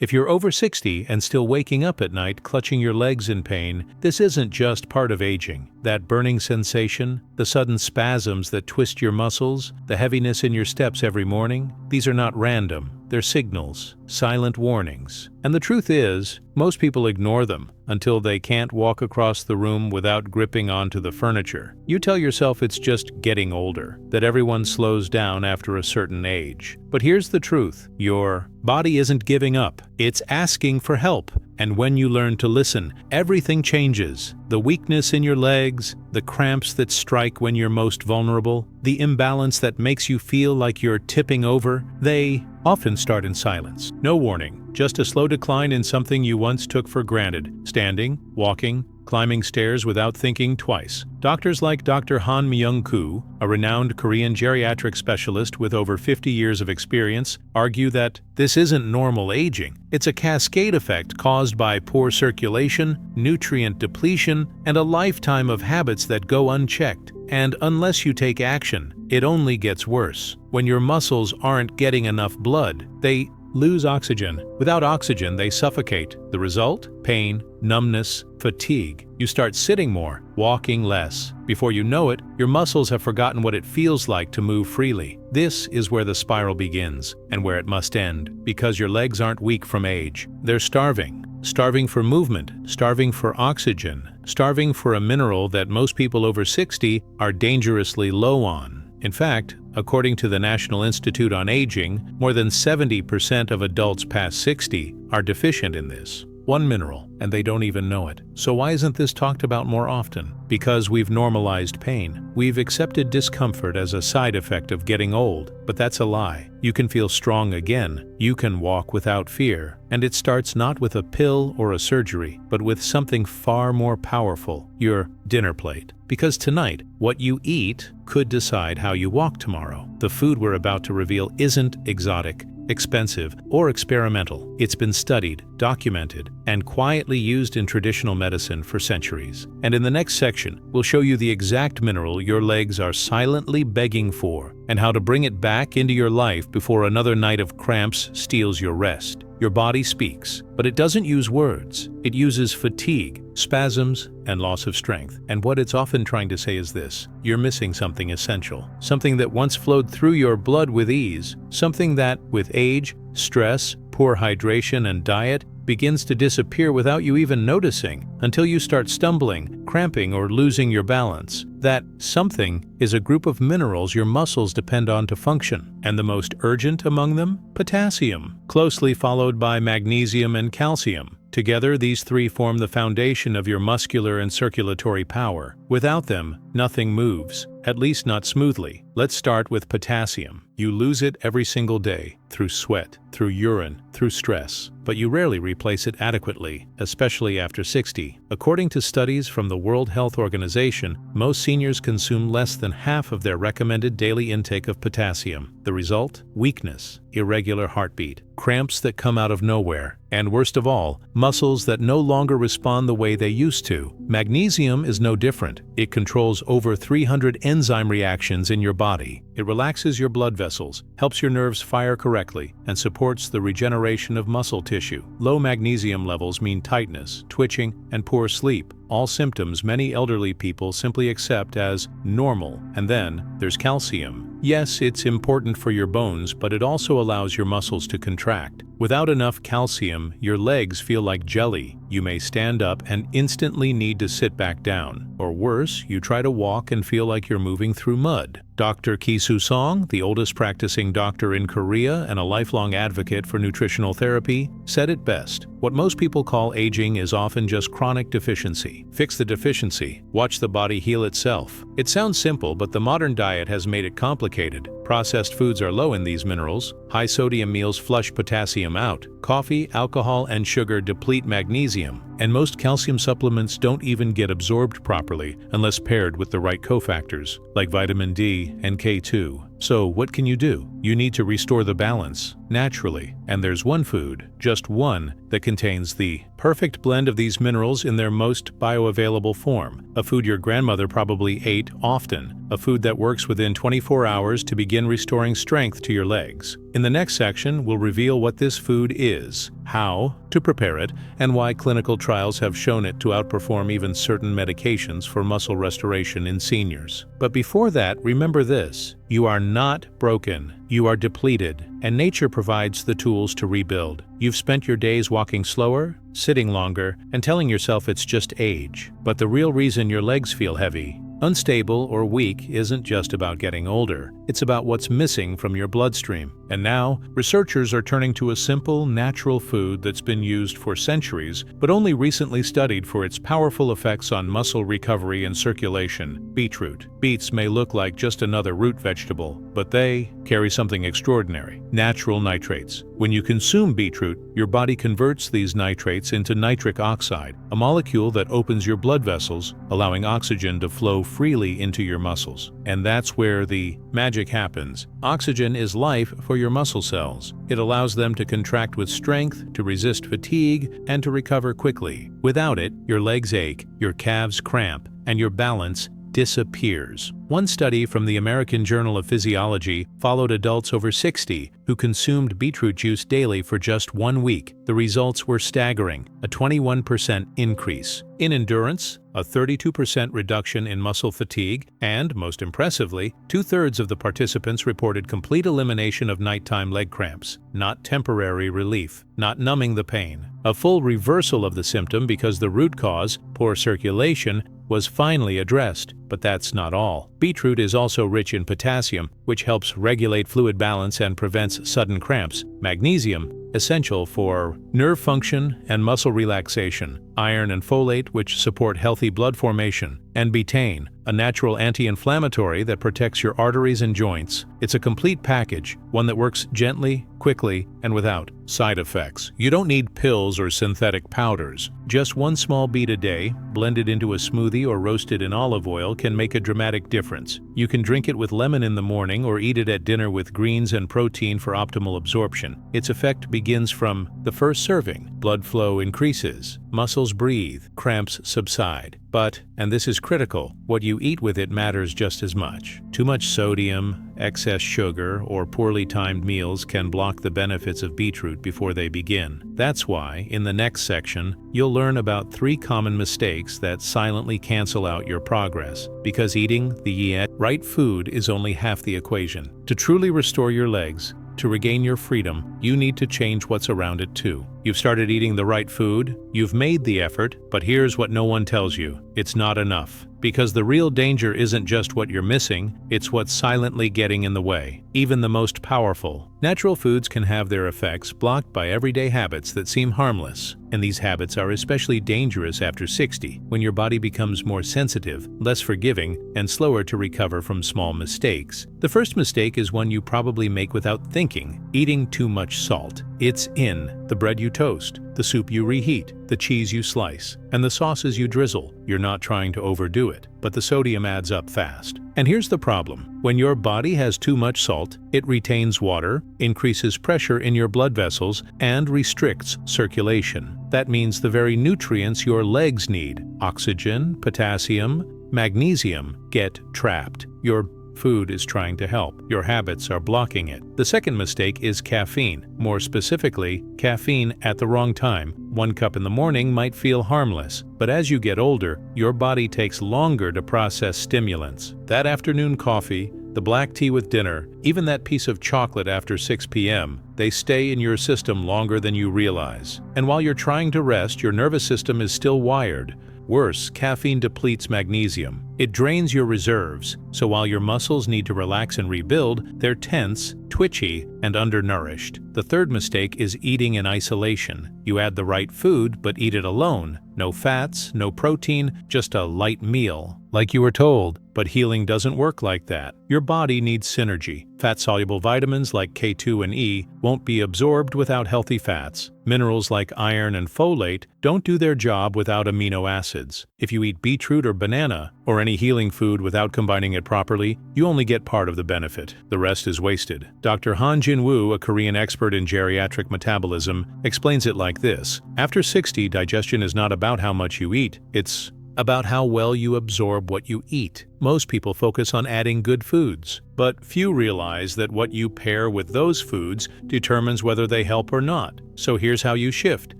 If you're over 60 and still waking up at night clutching your legs in pain, this isn't just part of aging. That burning sensation, the sudden spasms that twist your muscles, the heaviness in your steps every morning, these are not random. They're signals, silent warnings. And the truth is, most people ignore them until they can't walk across the room without gripping onto the furniture. You tell yourself it's just getting older, that everyone slows down after a certain age. But here's the truth. Your body isn't giving up. It's asking for help. And when you learn to listen, everything changes. The weakness in your legs, the cramps that strike when you're most vulnerable, the imbalance that makes you feel like you're tipping over, they often start in silence. No warning, just a slow decline in something you once took for granted. Standing, walking, climbing stairs without thinking twice. Doctors like Dr. Han Myung-koo, a renowned Korean geriatric specialist with over 50 years of experience, argue that this isn't normal aging. It's a cascade effect caused by poor circulation, nutrient depletion, and a lifetime of habits that go unchecked. And unless you take action, it only gets worse. When your muscles aren't getting enough blood, they lose oxygen. Without oxygen, they suffocate. The result? Pain, numbness, fatigue. You start sitting more, walking less. Before you know it, your muscles have forgotten what it feels like to move freely. This is where the spiral begins, and where it must end, because your legs aren't weak from age. They're starving. Starving for movement, starving for oxygen, starving for a mineral that most people over 60 are dangerously low on. In fact, according to the National Institute on Aging, more than 70% of adults past 60 are deficient in this one mineral, and they don't even know it. So why isn't this talked about more often? Because we've normalized pain. We've accepted discomfort as a side effect of getting old, but that's a lie. You can feel strong again. You can walk without fear. And it starts not with a pill or a surgery, but with something far more powerful, your dinner plate. Because tonight, what you eat could decide how you walk tomorrow. The food we're about to reveal isn't exotic, expensive, or experimental. It's been studied, documented, and quietly used in traditional medicine for centuries. And in the next section, we'll show you the exact mineral your legs are silently begging for, and how to bring it back into your life before another night of cramps steals your rest. Your body speaks, but it doesn't use words. It uses fatigue, spasms, and loss of strength. And what it's often trying to say is this: you're missing something essential, something that once flowed through your blood with ease, something that, with age, stress, poor hydration, and diet, begins to disappear without you even noticing, until you start stumbling, cramping, or losing your balance. That something is a group of minerals your muscles depend on to function, and the most urgent among them? Potassium, closely followed by magnesium and calcium. Together, these three form the foundation of your muscular and circulatory power. Without them, nothing moves, at least not smoothly. Let's start with potassium. You lose it every single day, through sweat, through urine, through stress, but you rarely replace it adequately, especially after 60. According to studies from the World Health Organization, most seniors consume less than half of their recommended daily intake of potassium. The result? Weakness, irregular heartbeat, cramps that come out of nowhere, and worst of all, muscles that no longer respond the way they used to. Magnesium is no different. It controls over 300 enzyme reactions in your body. It relaxes your blood vessels, helps your nerves fire correctly, and supports the regeneration of muscle tissue. Low magnesium levels mean tightness, twitching, and poor sleep. All symptoms many elderly people simply accept as normal. And then there's calcium. Yes, it's important for your bones, but it also allows your muscles to contract. Without enough calcium, your legs feel like jelly. You may stand up and instantly need to sit back down. Or worse, you try to walk and feel like you're moving through mud. Dr. Kisu Song, the oldest practicing doctor in Korea and a lifelong advocate for nutritional therapy, said it best: what most people call aging is often just chronic deficiency. Fix the deficiency, watch the body heal itself. It sounds simple, but the modern diet has made it complicated. Processed foods are low in these minerals. High-sodium meals flush potassium out. Coffee, alcohol, and sugar deplete magnesium. and most calcium supplements don't even get absorbed properly unless paired with the right cofactors, like vitamin D and K2. So what can you do? You need to restore the balance, naturally, and there's one food, just one, that contains the perfect blend of these minerals in their most bioavailable form, a food your grandmother probably ate often, a food that works within 24 hours to begin restoring strength to your legs. In the next section, we'll reveal what this food is, how to prepare it, and why clinical trials have shown it to outperform even certain medications for muscle restoration in seniors. But before that, remember this: you are not broken, you are depleted, and nature provides the tools to rebuild. You've spent your days walking slower, sitting longer, and telling yourself it's just age. But the real reason your legs feel heavy, unstable, or weak isn't just about getting older. It's about what's missing from your bloodstream. And now, researchers are turning to a simple, natural food that's been used for centuries, but only recently studied for its powerful effects on muscle recovery and circulation: beetroot. Beets may look like just another root vegetable, but they carry something extraordinary: natural nitrates. When you consume beetroot, your body converts these nitrates into nitric oxide, a molecule that opens your blood vessels, allowing oxygen to flow freely into your muscles. And that's where the magic happens. Oxygen is life for your muscle cells. It allows them to contract with strength, to resist fatigue, and to recover quickly. Without it, your legs ache, your calves cramp, and your balance disappears. One study from the American Journal of Physiology followed adults over 60 who consumed beetroot juice daily for just 1 week. The results were staggering: a 21% increase in endurance, a 32% reduction in muscle fatigue, and, most impressively, 2/3 of the participants reported complete elimination of nighttime leg cramps, not temporary relief, not numbing the pain. A full reversal of the symptom because the root cause, poor circulation, was finally addressed. But that's not all. Beetroot is also rich in potassium, which helps regulate fluid balance and prevents sudden cramps. Magnesium, essential for nerve function and muscle relaxation. Iron and folate, which support healthy blood formation. And betaine, a natural anti-inflammatory that protects your arteries and joints. It's a complete package, one that works gently, quickly, and without side effects. You don't need pills or synthetic powders. Just one small beet a day, blended into a smoothie or roasted in olive oil, can make a dramatic difference. You can drink it with lemon in the morning or eat it at dinner with greens and protein for optimal absorption. Its effect begins from the first serving. Blood flow increases, muscles breathe, cramps subside. But, and this is critical, what you eat with it matters just as much. Too much sodium, excess sugar, or poorly timed meals can block the benefits of beetroot before they begin. That's why, in the next section, you'll learn about 3 common mistakes that silently cancel out your progress, because eating the right food is only half the equation. To truly restore your legs, to regain your freedom, you need to change what's around it too. You've started eating the right food, you've made the effort, but here's what no one tells you: it's not enough. Because the real danger isn't just what you're missing, it's what's silently getting in the way. Even the most powerful natural foods can have their effects blocked by everyday habits that seem harmless. And these habits are especially dangerous after 60, when your body becomes more sensitive, less forgiving, and slower to recover from small mistakes. The first mistake is one you probably make without thinking: eating too much salt. It's in the bread you toast, the soup you reheat, the cheese you slice, and the sauces you drizzle. You're not trying to overdo it, but the sodium adds up fast. And here's the problem: when your body has too much salt, it retains water, increases pressure in your blood vessels, and restricts circulation. That means the very nutrients your legs need, oxygen, potassium, magnesium, get trapped. Your food is trying to help. Your habits are blocking it. The second mistake is caffeine. More specifically, caffeine at the wrong time. 1 cup in the morning might feel harmless, but as you get older, your body takes longer to process stimulants. That afternoon coffee, the black tea with dinner, even that piece of chocolate after 6 p.m., they stay in your system longer than you realize. And while you're trying to rest, your nervous system is still wired. Worse, caffeine depletes magnesium. It drains your reserves, so while your muscles need to relax and rebuild, they're tense, twitchy, and undernourished. The third mistake is eating in isolation. You add the right food, but eat it alone. No fats, no protein, just a light meal, like you were told. But healing doesn't work like that. Your body needs synergy. Fat-soluble vitamins like K2 and E won't be absorbed without healthy fats. Minerals like iron and folate don't do their job without amino acids. If you eat beetroot or banana, or any healing food without combining it properly, you only get part of the benefit. The rest is wasted. Dr. Han Jin-woo, a Korean expert in geriatric metabolism, explains it like this. After 60, digestion is not about how much you eat, it's about how well you absorb what you eat. Most people focus on adding good foods, but few realize that what you pair with those foods determines whether they help or not. So here's how you shift.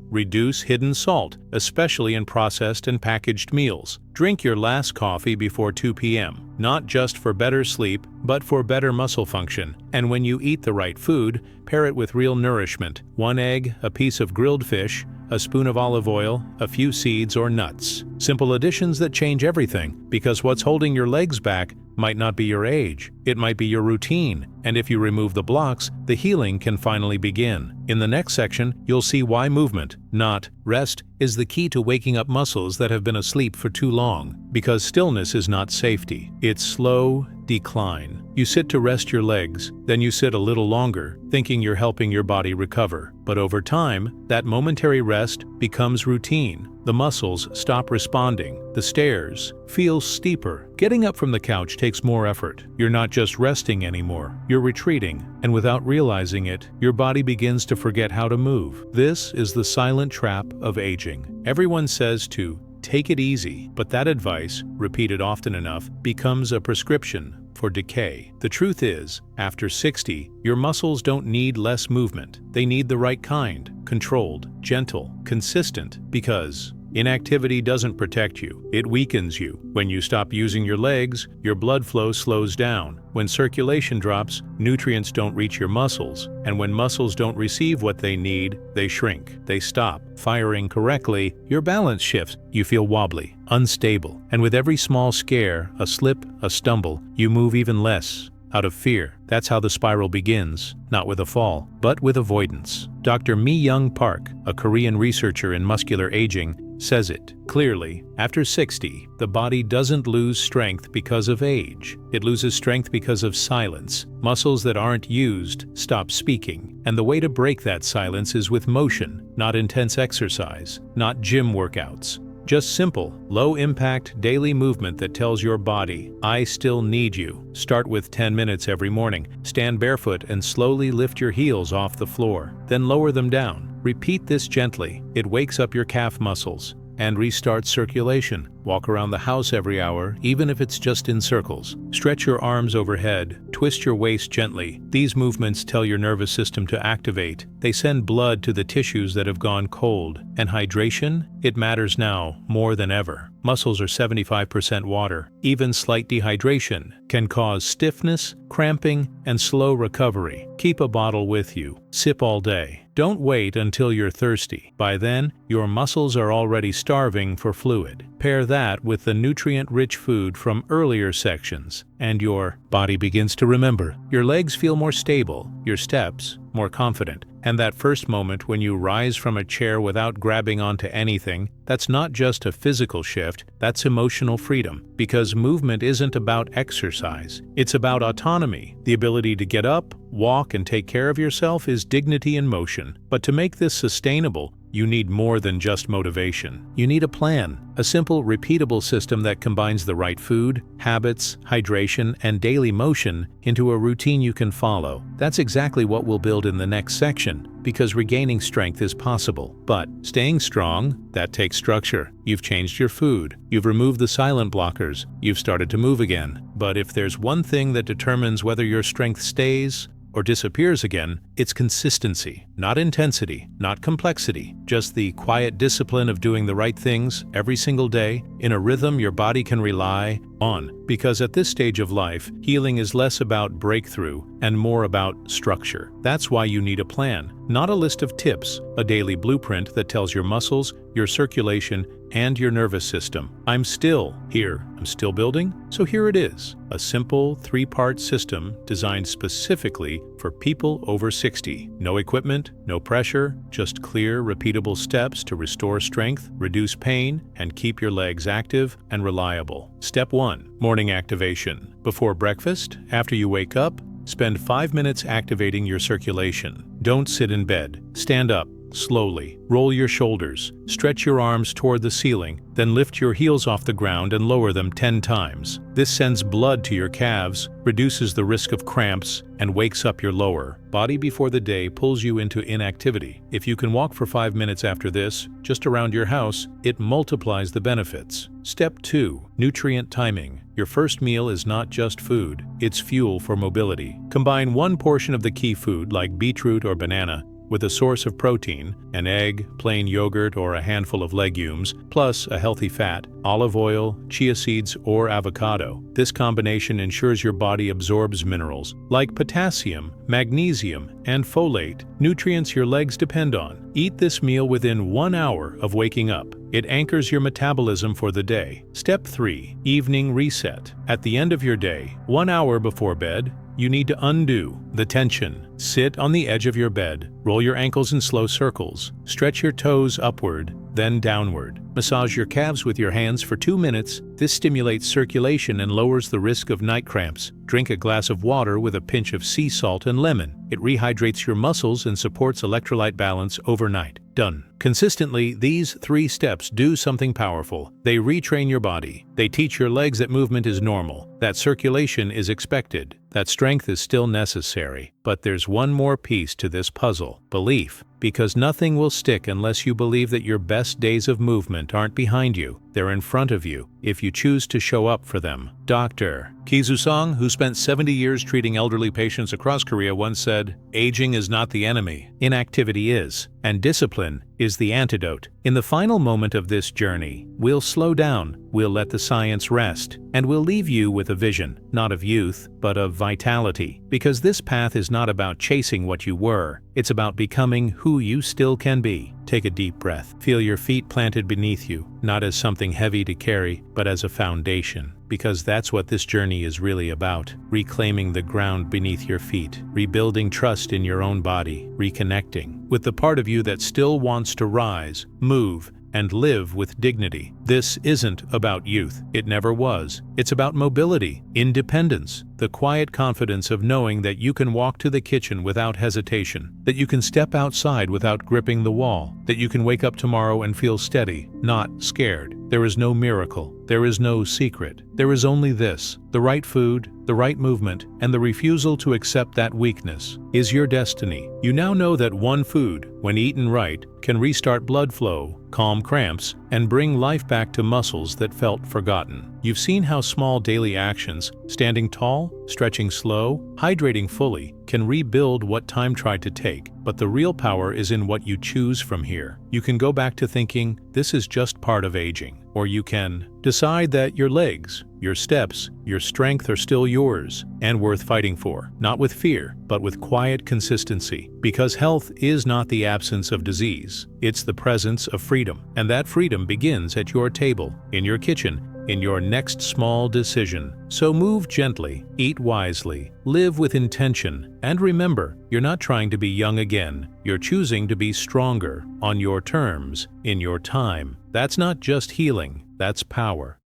Reduce hidden salt, especially in processed and packaged meals. Drink your last coffee before 2 p.m., not just for better sleep, but for better muscle function. And when you eat the right food, pair it with real nourishment. 1 egg, a piece of grilled fish, a spoon of olive oil, a few seeds or nuts. Simple additions that change everything, because what's holding your legs back might not be your age, it might be your routine, and if you remove the blocks, the healing can finally begin. In the next section, you'll see why movement, not rest, is the key to waking up muscles that have been asleep for too long. Because stillness is not safety, it's slow decline. You sit to rest your legs, then you sit a little longer, thinking you're helping your body recover. But over time, that momentary rest becomes routine. The muscles stop responding. The stairs feel steeper. Getting up from the couch takes more effort. You're not just resting anymore, you're retreating. And without realizing it, your body begins to forget how to move. This is the silent trap of aging. Everyone says to take it easy, but that advice, repeated often enough, becomes a prescription for decay. The truth is, after 60, your muscles don't need less movement. They need the right kind, controlled, gentle, consistent, because inactivity doesn't protect you, it weakens you. When you stop using your legs, your blood flow slows down. When circulation drops, nutrients don't reach your muscles, and when muscles don't receive what they need, they shrink. They stop firing correctly, your balance shifts, you feel wobbly, unstable, and with every small scare, a slip, a stumble, you move even less. Out of fear. That's how the spiral begins, not with a fall, but with avoidance. Dr. Mi-young Park, a Korean researcher in muscular aging, says it clearly. After 60, the body doesn't lose strength because of age. It loses strength because of silence. Muscles that aren't used stop speaking. And the way to break that silence is with motion, not intense exercise, not gym workouts. Just simple, low-impact daily movement that tells your body, I still need you. Start with 10 minutes every morning. Stand barefoot and slowly lift your heels off the floor. Then lower them down. Repeat this gently. It wakes up your calf muscles and restarts circulation. Walk around the house every hour, even if it's just in circles. Stretch your arms overhead. Twist your waist gently. These movements tell your nervous system to activate. They send blood to the tissues that have gone cold. And hydration? It matters now more than ever. Muscles are 75% water. Even slight dehydration can cause stiffness, cramping, and slow recovery. Keep a bottle with you. Sip all day. Don't wait until you're thirsty. By then, your muscles are already starving for fluid. Pair that with the nutrient-rich food from earlier sections, and your body begins to remember. Your legs feel more stable, your steps more confident, and that first moment when you rise from a chair without grabbing onto anything, that's not just a physical shift, that's emotional freedom. Because movement isn't about exercise, it's about autonomy. The ability to get up, walk, and take care of yourself is dignity in motion. But to make this sustainable, you need more than just motivation. You need a plan, a simple, repeatable system that combines the right food, habits, hydration, and daily motion into a routine you can follow. That's exactly what we'll build in the next section, because regaining strength is possible. But staying strong, that takes structure. You've changed your food. You've removed the silent blockers. You've started to move again. But if there's one thing that determines whether your strength stays or disappears again, it's consistency, not intensity, not complexity, just the quiet discipline of doing the right things every single day in a rhythm your body can rely on. Because at this stage of life, healing is less about breakthrough and more about structure. That's why you need a plan, not a list of tips, a daily blueprint that tells your muscles, your circulation, and your nervous system, I'm still here. I'm still building. So here it is, a simple 3-part system designed specifically for for people over 60. No equipment, no pressure, just clear, repeatable steps to restore strength, reduce pain, and keep your legs active and reliable. Step 1. Morning activation. Before breakfast, after you wake up, spend 5 minutes activating your circulation. Don't sit in bed. Stand up. Slowly, roll your shoulders, stretch your arms toward the ceiling, then lift your heels off the ground and lower them 10 times. This sends blood to your calves, reduces the risk of cramps, and wakes up your lower body before the day pulls you into inactivity. If you can walk for 5 minutes after this, just around your house, it multiplies the benefits. Step 2. Nutrient timing. Your first meal is not just food, it's fuel for mobility. Combine one portion of the key food like beetroot or banana with a source of protein, an egg, plain yogurt, or a handful of legumes, plus a healthy fat, olive oil, chia seeds, or avocado. This combination ensures your body absorbs minerals like potassium, magnesium, and folate, nutrients your legs depend on. Eat this meal within 1 hour of waking up. It anchors your metabolism for the day. Step 3. Evening reset. At the end of your day, 1 hour before bed, you need to undo the tension. Sit on the edge of your bed, roll your ankles in slow circles, stretch your toes upward, then downward. Massage your calves with your hands for 2 minutes. This stimulates circulation and lowers the risk of night cramps. Drink a glass of water with a pinch of sea salt and lemon. It rehydrates your muscles and supports electrolyte balance overnight. Done. Consistently, these 3 steps do something powerful. They retrain your body. They teach your legs that movement is normal, that circulation is expected, that strength is still necessary. But there's one more piece to this puzzle: belief. Because nothing will stick unless you believe that your best days of movement aren't behind you, they're in front of you, if you choose to show up for them. Dr. Kisu Song, who spent 70 years treating elderly patients across Korea, once said, "Aging is not the enemy, inactivity is, and discipline is the antidote." In the final moment of this journey, we'll slow down, we'll let the science rest, and we'll leave you with a vision, not of youth, but of vitality. Because this path is not about chasing what you were, it's about becoming who you still can be. Take a deep breath. Feel your feet planted beneath you, not as something heavy to carry, but as a foundation. Because that's what this journey is really about. Reclaiming the ground beneath your feet, rebuilding trust in your own body, reconnecting with the part of you that still wants to rise, move, and live with dignity. This isn't about youth. It never was. It's about mobility, independence, the quiet confidence of knowing that you can walk to the kitchen without hesitation, that you can step outside without gripping the wall, that you can wake up tomorrow and feel steady, not scared. There is no miracle. There is no secret. There is only this: the right food, the right movement, and the refusal to accept that weakness is your destiny. You now know that one food, when eaten right, can restart blood flow, calm cramps, and bring life back to muscles that felt forgotten. You've seen how small daily actions, standing tall, stretching slow, hydrating fully, can rebuild what time tried to take. But the real power is in what you choose from here. You can go back to thinking, this is just part of aging. Or you can decide that your legs, your steps, your strength are still yours and worth fighting for, not with fear, but with quiet consistency. Because health is not the absence of disease, it's the presence of freedom. And that freedom begins at your table, in your kitchen, in your next small decision. So move gently, eat wisely, live with intention, and remember, you're not trying to be young again. You're choosing to be stronger, on your terms, in your time. That's not just healing, that's power.